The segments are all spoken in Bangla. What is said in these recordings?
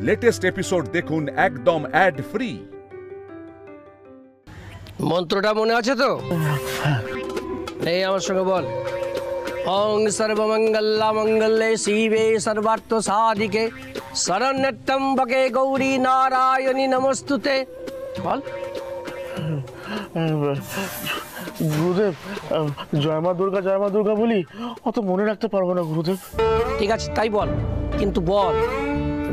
লেটেস্ট এপিসোড দেখুন একদম অ্যাড ফ্রি। মন্ত্রটা মনে আছে তো? এই আমার সঙ্গে বল। ওং সর্বমঙ্গলা মঙ্গলে শিবে সর্বার্থ সাধিকে শরণ্যত্রম্বকে গৌরী নারায়ণী নমস্তুতে। বল। গুরুদেব, জয় মা দুর্গা বলি, অত মনে রাখতে পারবো না গুরুদেব। ঠিক আছে, তাই বল, কিন্তু বল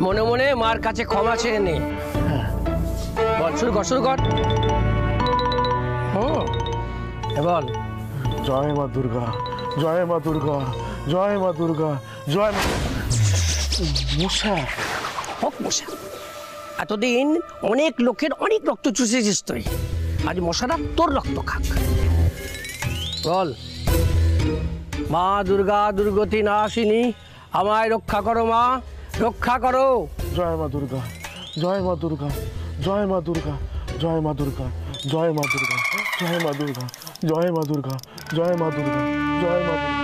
মনে মনে মার কাছে ক্ষমা চেয়ে নে। বল, শুরু কর। বল। জয় মা দুর্গা, জয় মা দুর্গা, জয় মা দুর্গা, জয় মা। মশা হোক মশা, এতদিন অনেক লোকের অনেক রক্ত চুষেছিস তুই, আজ মশারা তোর রক্ত খাক। বল। মা দুর্গা দুর্গতি নাশিনী, আমায় রক্ষা করো মা, রক্ষা করো। জয় মা দুর্গা, জয় মা দুর্গা, জয় মা দুর্গা, জয় মা দুর্গা, জয় মা দুর্গা, জয় মা দুর্গা, জয় মা দুর্গা, জয় মা দুর্গা, জয় মা দুর্গা।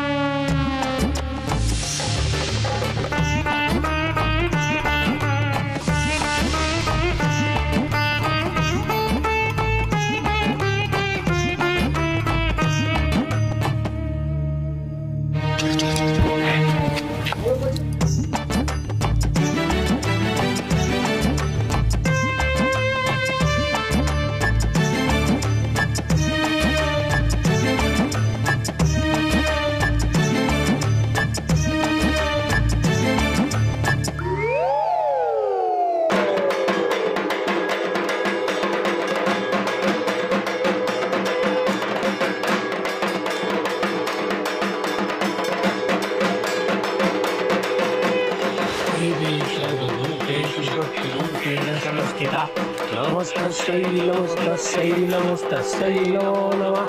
नमस्तस्यै नमो नमः।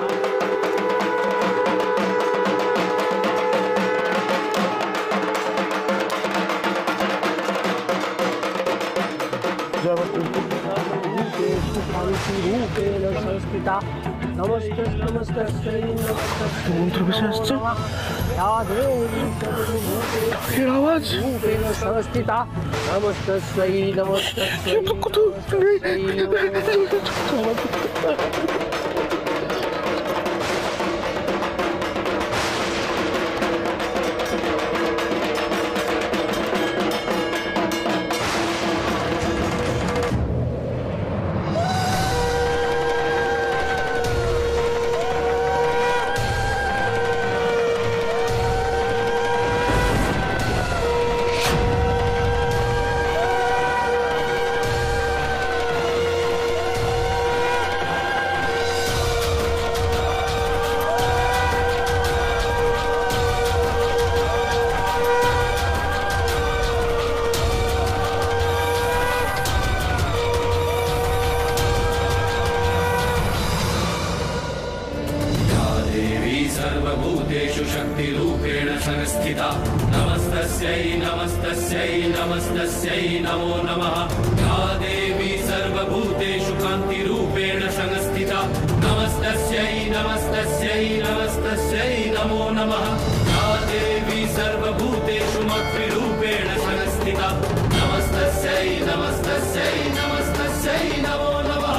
মন্ত্র ভেসে আসছে, ঢাকের আওয়াজ। सर्वभूतेषु शक्तिरूपेण संस्थिता नमस्तस्यै नमस्तस्यै नमस्तस्यै नमो नमः। या देवी सर्वभूतेषु कान्तिरूपेण संस्थिता नमस्तस्यै नमस्तस्यै नमस्तस्यै नमो नमः। या देवी सर्वभूतेषु मातृरूपेण संस्थिता नमस्तस्यै नमस्तस्यै नमस्तस्यै नमो नमः।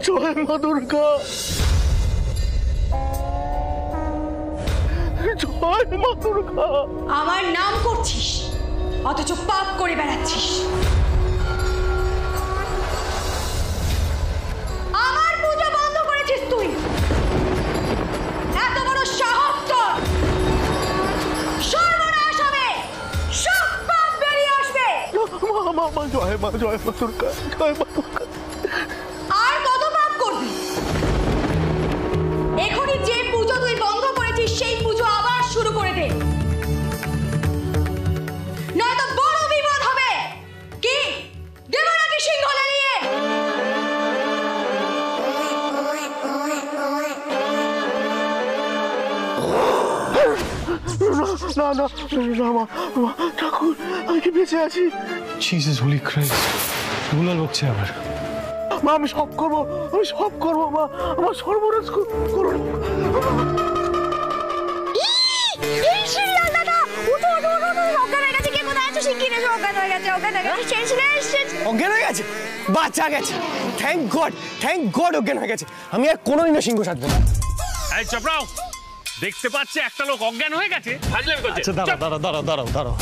জয় মা দুর্গা, জয় মা দুর্গা। আমার নাম করছিস অথচ পাপ করে বেড়াচ্ছিস। আমার পূজা বন্ধ করেছিস তুই, এত বড় সাহস তোর! সর্বনাশ হবে, সব পাপ বেরিয়ে আসবে। জয় মা দুর্গা, জয় মা দুর্গা। আর কত পাপ করবি? এখনই যে পুজো তুই বন্ধ করেছিস সেই পুজো আবার শুরু করে দে, নয়তো বড় বিপদ হবে। কি দেব নাকি সিংহ নিয়ে? না না না মা, ঠাকুর আমি কি বেঁচে আছি? জিসাস হোলি ক্রাইস্ট, দুলাল বকছে আবার। মা আমি সব করবো মা, আমার সর্বনাশ করো। দিনেশ অজ্ঞান হয়ে গেছে, অজ্ঞান হয়ে গেছে, বাচ্চা গেছে। থ্যাংক গড অজ্ঞান হয়ে গেছে। আমি আর কোনোদিন না সিংহ সাধবো না। এই চপড়াও, দেখতে পাচ্ছে একটা লোক অজ্ঞান হয়ে গেছে, ফাজলামি করছে। আচ্ছা দাঁড়াও।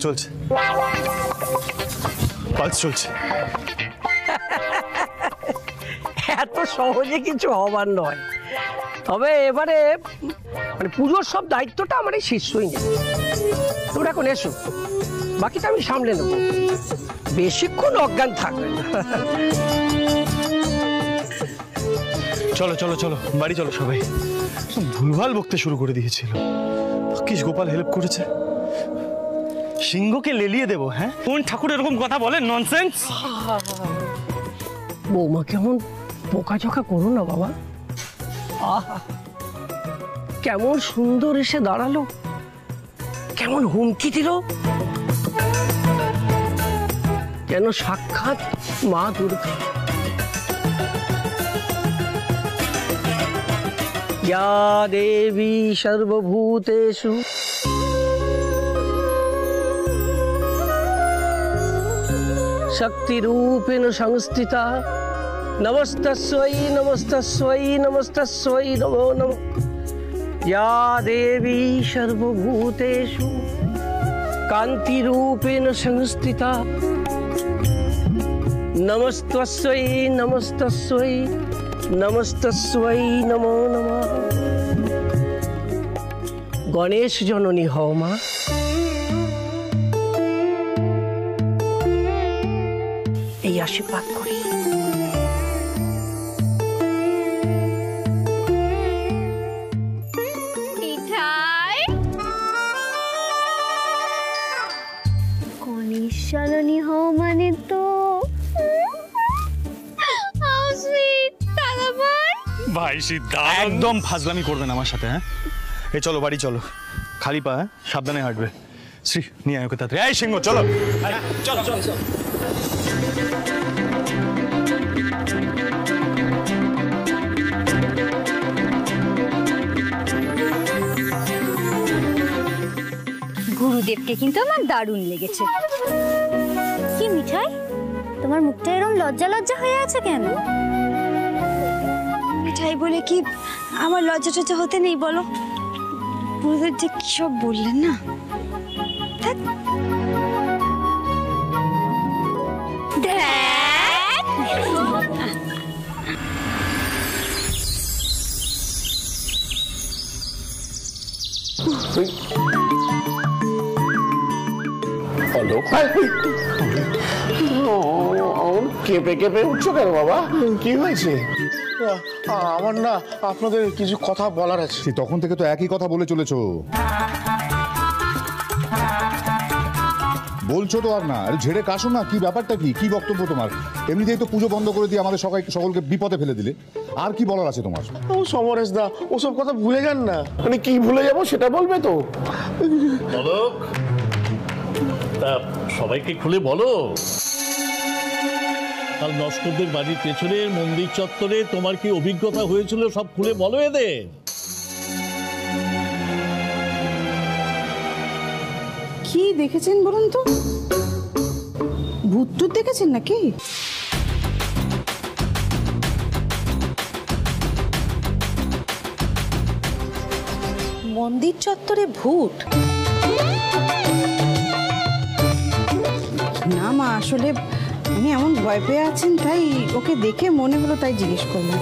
চলছে পালস চলছে। এত সহজে কিছু হবার নয়, তবে এবারে মানে পুজোর সব দায়িত্বটা আমার এই শিষ্যই নেই। তোমরা এখন এসো, বাকিটা আমি সামলে নেব, বেশিক্ষণ অজ্ঞান থাকবে না। চলো বাড়ি চলো সবাই। ভুলভাল বকতে শুরু করে দিয়েছিল। কিস গোপাল হেল্প করেছে, সিংহকে লেলিয়ে দেবো। হ্যাঁ, কোন ঠাকুর এরকম কথা বলে? ননসেন্স। বৌমা কেমন বোকাঝোকা করো না বাবা। আহা, কেমন সুন্দর এসে দাঁড়ালো, কেমন হুমকি দিল, যেন সাক্ষাৎ মা দুর্গা। या देवी सर्वभूतेषु शक्तिरूपेण संस्थिता नमस्तस्यै नमो नमः। या देवी सर्वभूतेषु कान्तिरूपेण संस्थिता नमस्तस्यै नमस्तस्यै नमो नमः। गणेश जननी हও মা। এই আশীর্বাদ করি। গণেশ জননী হও মানে তো ভাই সিদ্ধার্থ একদম ফাজলামি করবেন আমার সাথে। হ্যাঁ, এই চলো বাড়ি চলো, খালি পা, সাবধানে হাঁটবে। শ্রী নিয়ে আয় ওকে তাড়াতাড়ি। এই সিংহ চলো চলো। গুরুদেবকে কিন্তু আমার দারুণ লেগেছে। কি মিঠাই, তোমার মুখটা এরকম লজ্জা হয়ে আছে কেন? মিঠাই বলে কি আমার লজ্জা হতে নেই বলো? গুরুদেব যে কি সব বললেন না। কেঁপে উঠছো কেন বাবা? কি হয়েছে? আমার না আপনাদের কিছু কথা বলার আছে। তখন থেকে তো একই কথা বলে চলেছো। বলছো তো আর না, আরে ঝেড়ে কাশো না। কি ব্যাপারটা, কি বক্তব্য তোমার? এমনিতেই তো পুজো বন্ধ করে দিয়ে আমাদের সকলকে বিপদে ফেলে দিলে। আর কি বলার আছে তোমার? ও সমরেশ দা, ওসব কথা ভুলে যান না। মানে কি ভুলে যাবো সেটা বলবে তো। তা সবাইকে খুলে বলো। কাল নস্করদের বাড়ির পেছনে মন্দির চত্বরে তোমার কি অভিজ্ঞতা হয়েছিল সব খুলে বলো এদের। কি দেখেছেন বলুন তো? ভূত টুত দেখেছেন নাকি? মন্দির চত্বরে ভূত? না মা, আসলে উনি এমন ভয় পেয়ে আছেন, তাই ওকে দেখে মনে হলো, তাই জিজ্ঞেস করলাম।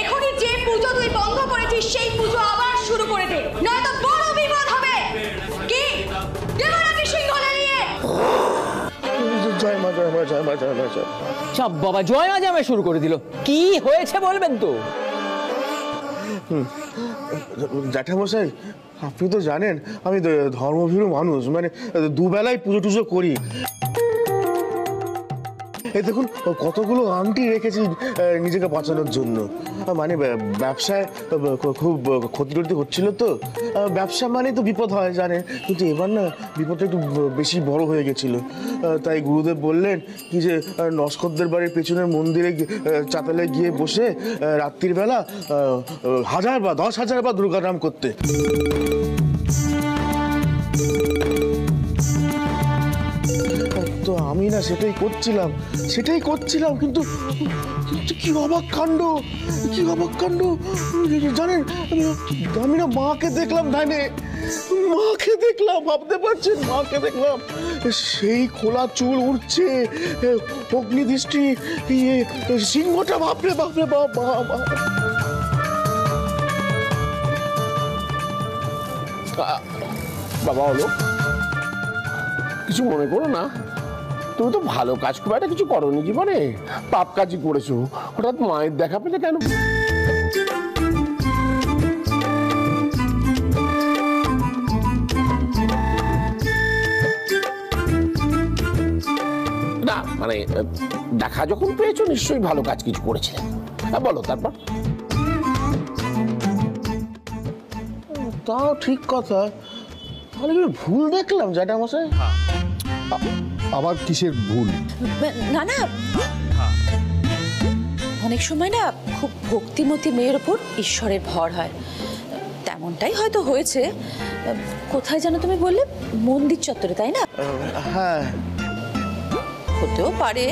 এখনই যে পুজো তুই বন্ধ করেছিস সেই পুজো আবার শুরু করে দে, নয়তো বড় বিপদ হবে। কি দেব নাকি সিংহ নিয়ে? সব বাবা জয় মা জামাই শুরু করে দিল। কি হয়েছে বলবেন তো? জ্যাঠামশাই, আপনি তো জানেন আমি ধর্মভীরু মানুষ, মানে দুবেলায় পুজো টুজো করি। এই দেখুন কতগুলো আংটি রেখেছি নিজেকে বাঁচানোর জন্য। মানে ব্যবসায় খুব ক্ষতি টতি হচ্ছিল তো, ব্যবসা মানে তো বিপদ হয় জানেন, কিন্তু এবার না বিপদটা একটু বেশি বড় হয়ে গেছিল। তাই গুরুদেব বললেন কি যে নস্করদের বাড়ির পেছনের মন্দিরে চাতালে গিয়ে বসে রাত্রির বেলা 1000 বা 10,000 বার দুর্গা নাম করতে। তো আমি না সেটাই করছিলাম, কিন্তু কি অবাক কাণ্ড, জানেন আমি না মাকে দেখলাম ধ্যানে, ভাবতে পারছেন, মাকে দেখলাম সেই খোলা চুল উঠছে, অগ্নিদৃষ্টি, সিংহটা বাপরে বাবা হলো কিছু মনে করো না, তুমি তো ভালো কাজ খুব একটা কিছু করোনি জীবনে, পাপ কাজই করেছো, হঠাৎ মায়ের দেখা পেলে কেন? না মানে দেখা যখন পেয়েছো নিশ্চয়ই ভালো কাজ কিছু করেছিলে, বলো তারপর। তাও ঠিক কথা, তাহলে ভুল দেখলাম জ্যাঠামশাই। আবার কিসের ভুল? না না, অনেক সময় না খুব ভক্তিমতী মেয়ের ওপর ঈশ্বরের ভর হয়, তেমনটাই হয়তো হয়েছে। কোথায় যেন তুমি বললে? মন্দির চত্বরে, তাই না? হ্যাঁ, হতেও পারে।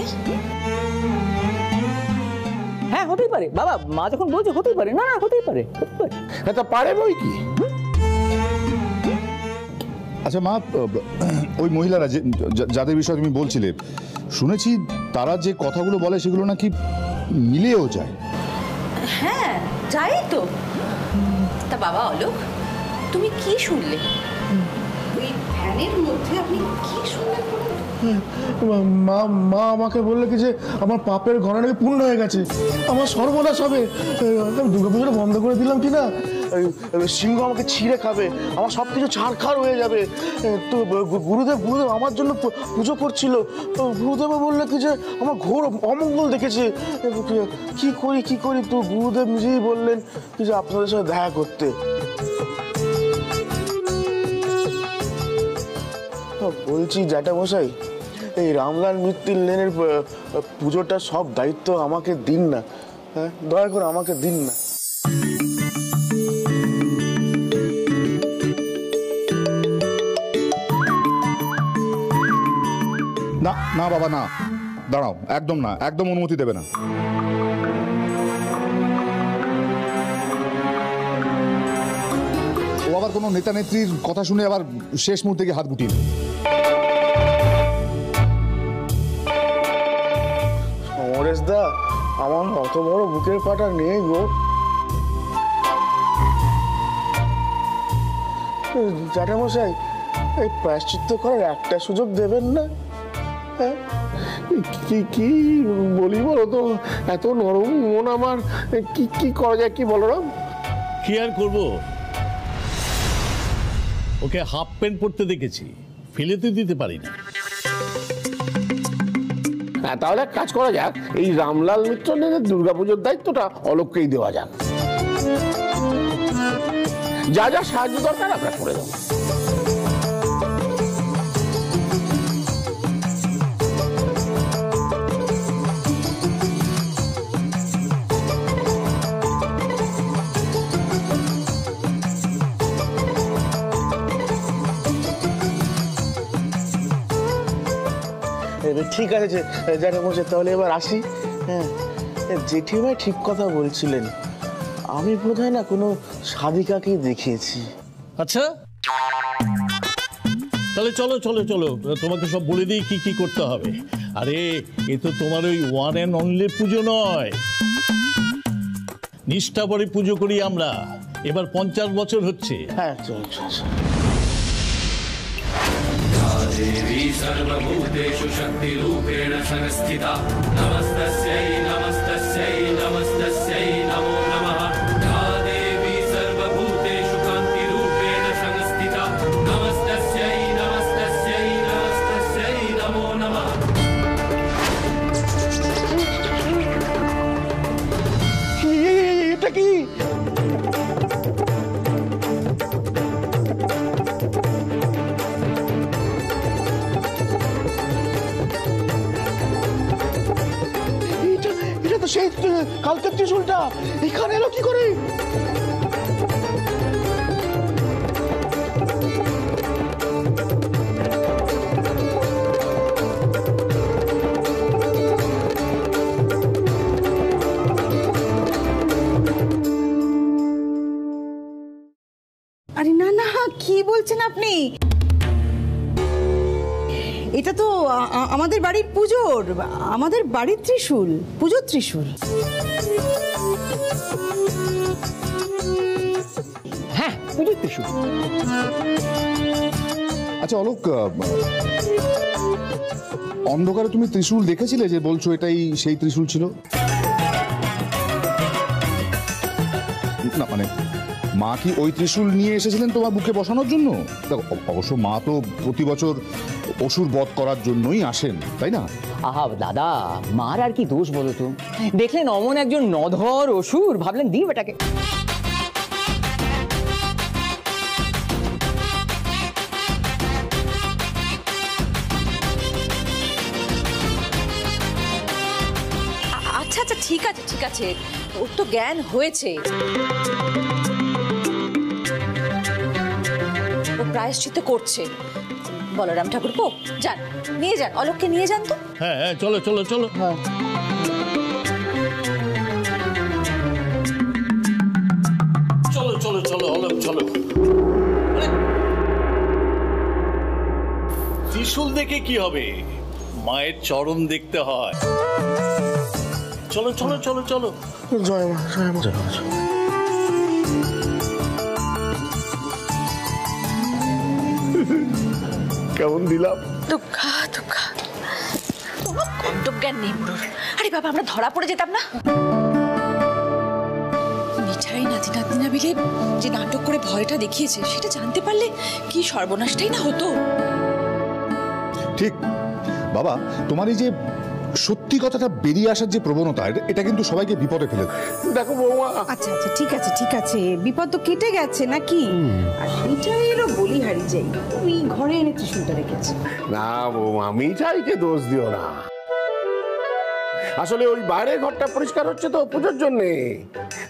হ্যাঁ হতেই পারে বাবা, মা যখন বলছে হতেই পারে। না হতেই পারে। এটা পারে বই কি। আচ্ছা মা, ওই মহিলারা যাদের বিষয়ে তুমি বলছিলে, শুনেছি তারা যে কথাগুলো বলে সেগুলো নাকি মিলেও যায়। হ্যাঁ যাই তো। তা বাবা অলোক, তুমি কি শুনলে? ওই ভ্যানের মধ্যে আপনি কি শুনলেন? মা আমাকে বললো কি যে আমার পাপের ঘরে নাকি পূর্ণ হয়ে গেছে, আমার সর্বনাশ হবে। দুর্গাপুজোটা বন্ধ করে দিলাম কিনা, সিংহ আমাকে ছিঁড়ে খাবে, আমার সব কিছু ছাড়খাড় হয়ে যাবে। তো গুরুদেব আমার জন্য পুজো করছিল, গুরুদেব বললো কি যে আমার ঘোর অমঙ্গল দেখেছে, কি করি। তো গুরুদেব নিজেই বললেন কি যে আপনাদের সাথে দেখা করতে। বলছি জ্যাঠামশাই, এই রামলাল মিত্তির লেনের পুজোটা সব দায়িত্ব আমাকে দিন না, হ্যাঁ দয়া করে আমাকে দিন না। না না বাবা না, দাঁড়াও, একদম না, একদম অনুমতি দেবে না। ও আবার কোনো নেতা নেত্রীর কথা শুনে আবার শেষ মুহূর্তে গিয়ে হাত গুটিয়ে। সমরেশ দা, আমার অত বড় বুকের পাটা নেই গো। জ্যাঠামশাই, এই প্রায়শ্চিত্ত করার একটা সুযোগ দেবেন না? হ্যাঁ কি বলি বলো তো, এত নরম মন আমার, কি করা যায় কি বলো না? কি আর করবো, ওকে হাফ প্যান্ট পরতে দেখেছি, ফেলেতে দিতে পারি না। হ্যাঁ তাহলে এক কাজ করা যাক, এই রামলাল মিত্র দুর্গাপুজোর দায়িত্বটা অলোককেই দেওয়া যাক। যা যা সাহায্য দরকার আমরা করে দেবো। ঠিক আছে জ্যাঠামশাই, তাহলে এবার আসি। হ্যাঁ, জেঠিমা ঠিক কথা বলছিলেন, আমি বোধহয় না কোনো সাধিকাকেই দেখিয়েছি। আচ্ছা তাহলে চলো চলো চলো, তোমাকে সব বলে দিই কি কি করতে হবে। আরে এ তো তোমার ওই ওয়ান অ্যান্ড অনলি পুজো নয়, নিষ্ঠা ভরে পুজো করি আমরা, এবার 50 বছর হচ্ছে। হ্যাঁ চল। देवी सर्वभूतेषु शक्तिरूपेण संस्थिता नमस्तस्यै नमस्तस्यै नमस्तस्यै नमो नमः या देवी सर्वभूतेषु कान्तिरूपेण संस्थिता नमस्तस्यै नमस्तस्यै नमस्तस्यै नमो नमः এটা কি? এটা তো সেই কালকের ত্রিশূলটা, এখানে এলো কি করে? আরে না না, কি বলছেন আপনি? এটা তো আমাদের বাড়ির পুজোর, আমাদের বাড়ির ত্রিশূল, পুজোর ত্রিশূল। হ্যাঁ, পুজোর ত্রিশূল। আচ্ছা অলোক, অন্ধকারে তুমি ত্রিশূল দেখেছিলে যে বলছো এটাই সেই ত্রিশূল ছিল? না মানে মা কি ওই ত্রিশূল নিয়ে এসেছিলেন তোমার বুকে বসানোর জন্য? দেখো অবশ্য মা তো প্রতি বছর অসুর বধ করার জন্যই আসেন, তাই না? আহা দাদা, মার আর কি দোষ বলো তো? দেখলেন অমন একজন নধর অসুর, ভাবলেন দিই বেটাকে। আচ্ছা আচ্ছা, ঠিক আছে ঠিক আছে, ওর তো জ্ঞান হয়েছে। ও প্রায়শ্চিত্ত করছে। বলরাম ঠাকুরপো, যান নিয়ে যান, অলোককে নিয়ে যান তো। হ্যাঁ হ্যাঁ, চলো চলো চলো। হ্যাঁ, চলো চলো চলো অলোক চলো। ত্রিশূল দেখে কি হবে, মায়ের চরণ দেখতে হয়। চলো চলো চলো চলো। জয় মা, জয় মা, জয় মা। কেমন দিলাম? দুঃখা দুঃখা, কোনো কর্তব্যান নেই বুড়োর। আরে বাবা, আমরা ধরা পড়ে যেতাম না। মিঠাই নাতি নাতনিরা মিলে যে নাটক করে ভয়টা দেখিয়েছে, সেটা জানতে পারলে কি সর্বনাশটাই না হতো। ঠিক বাবা, তোমার এই যে সত্যি কথাটা বেরিয়ে আসার যে প্রবণতা, এটা কিন্তু সবাইকে বিপদে ফেলে। দেখো বৌমা, আচ্ছা আচ্ছা, ঠিক আছে ঠিক আছে, বিপদ তো কেটে গেছে নাকি? আর মিঠাইয়েরও বলি হারিয়ে যাই, তুমি ঘরে এনে ত্রিশূলটা রেখেছি। না বৌমা, মিঠাইকে দোষ দিও না। আসলে ওই বাইরের ঘরটা পরিষ্কার হচ্ছে তো পুজোর জন্যে,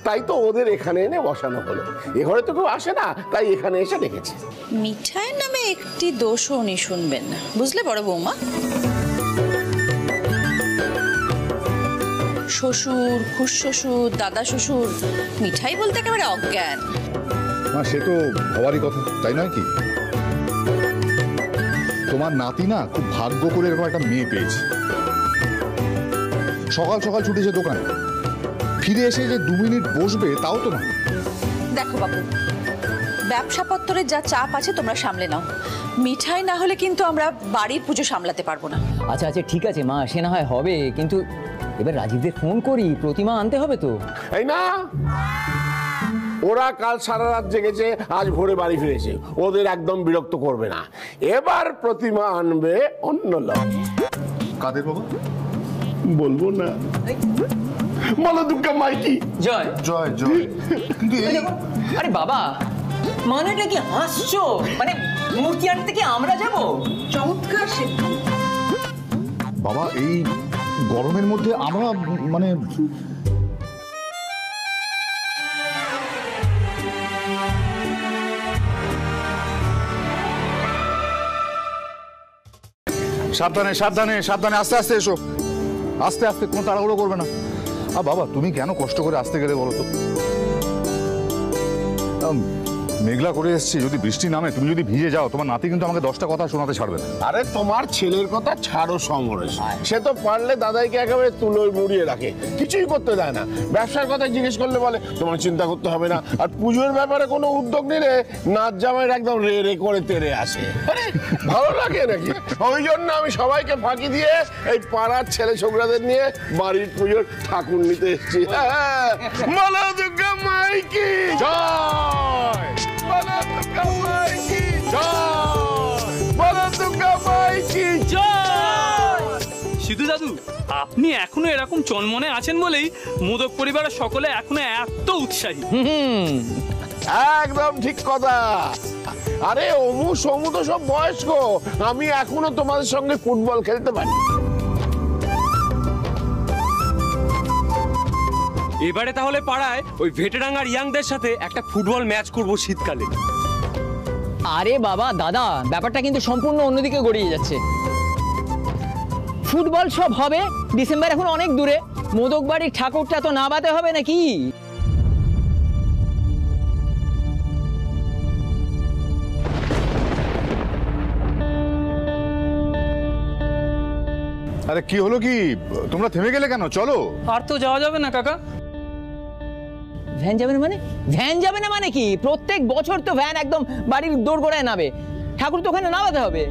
তাই তো ওদের এখানে এনে বসানো হলো। এ ঘরে তো কেউ আসে না, তাই এখানে এসে রেখেছে। মিঠাইয়ের নামে একটি দোষও উনি শুনবেন না, বুঝলে বড় বৌমা? শ্বশুর, খুড়শ্বশুর, দাদা শ্বশুর, মিঠাই বলতে একেবারে অজ্ঞান। না সে তো হওয়ারই কথা, তাই নয় কি? তোমার নাতি না খুব ভাগ্য করে এরকম একটা মেয়ে পেয়েছে। সকাল সকাল ছুটেছে দোকানে, ফিরে এসে যে 2 মিনিট বসবে তাও তো না। দেখো বাবু, ব্যবসাপত্রের যা চাপ আছে তোমরা সামলে নাও। মিঠাই না হলে কিন্তু আমরা বাড়ির পুজো সামলাতে পারবো না। আচ্ছা আচ্ছা, ঠিক আছে মা, সে না হয় হবে, কিন্তু এবার রাজীবদের ফোন করি, প্রতিমা আনতে হবে তো। এই না, ওরা কাল সারা রাত জেগেছে, আজ ভোরে বাড়ি ফিরেছে, ওদের একদম বিরক্ত করবে না। এবার প্রতিমা আনবে অন্য লোক। কাদের বাবা? বলবো না। বলো দুর্গা মাইকি জয় জয় জয়। কিন্তু আরে বাবা, মানেটা কি হাসছো? মানে মূর্তি আনতে কি আমরা যাব? চমৎকার সিদ্ধান্ত বাবা, এই গরমের মধ্যে আমরা মানে সাবধানে সাবধানে সাবধানে, আস্তে আস্তে এসো, আস্তে আস্তে, কোনো তাড়াহুড়ো করবে না। বাবা তুমি কেন কষ্ট করে আসতে গেলে বলো তো? মেঘলা করে এসছি, যদি বৃষ্টি নামে তুমি যদি ভিজে যাও, তোমার নাতি কিন্তু আমাকে 10টা কথা শোনাতে ছাড়বে না। আরে তোমার ছেলের কথা ছাড়ো সমরেশ, সে তো পারলে দাদাইকে একেবারে তুলোয় মুড়িয়ে রাখে, কিছুই করতে দেয় না। ব্যবসার কথা জিজ্ঞেস করলে বলে তোমার চিন্তা করতে হবে না, আর পুজোর ব্যাপারে কোনো উদ্যোগ নিলে নাচ জামাইয়ের একদম রে রে করে তেড়ে আসে। আরে ভালো লাগে নাকি? ওই জন্য আমি সবাইকে ফাঁকি দিয়ে এই পাড়ার ছেলে ছোকরাদের নিয়ে বাড়ির পুজোর ঠাকুর নিতে এসেছি। মা দুর্গা মাই কি জয়, মা দুর্গা মাই কি জয়, মা দুর্গা মাই কি জয়। সিধু দাদু, আপনি এখনো এরকম চনমনে আছেন বলেই মোদক পরিবারের সকলে এখনো এত উৎসাহী। একদম ঠিক কথা। আরে অমু সমু তো সব বয়স্ক, আমি এখনো তোমাদের সঙ্গে ফুটবল খেলতে পারি। এবারে তাহলে পাড়ায় ওই ভেটেরাং আর ইয়াংদের সাথে একটা ফুটবল ম্যাচ করব শীতকালে। আরে বাবা দাদা, ব্যাপারটা কিন্তু সম্পূর্ণ অন্যদিকে গড়িয়ে যাচ্ছে। ফুটবল সব হবে, ডিসেম্বর এখন অনেক দূরে, মোদক বাড়ির ঠাকুরটা তো নামাতে হবে নাকি? আরে কি হলো কি, তোমরা থেমে গেলে কেন? চলো। আর তো যাওয়া যাবে না কাকা। ভ্যান যাবে না মানে? ভ্যান যাবে না মানে কি? প্রত্যেক বছর তো ভ্যান একদম বাড়ির দোরগোড়ায় নামে, ঠাকুর তো ওখানে নামাতে হবে।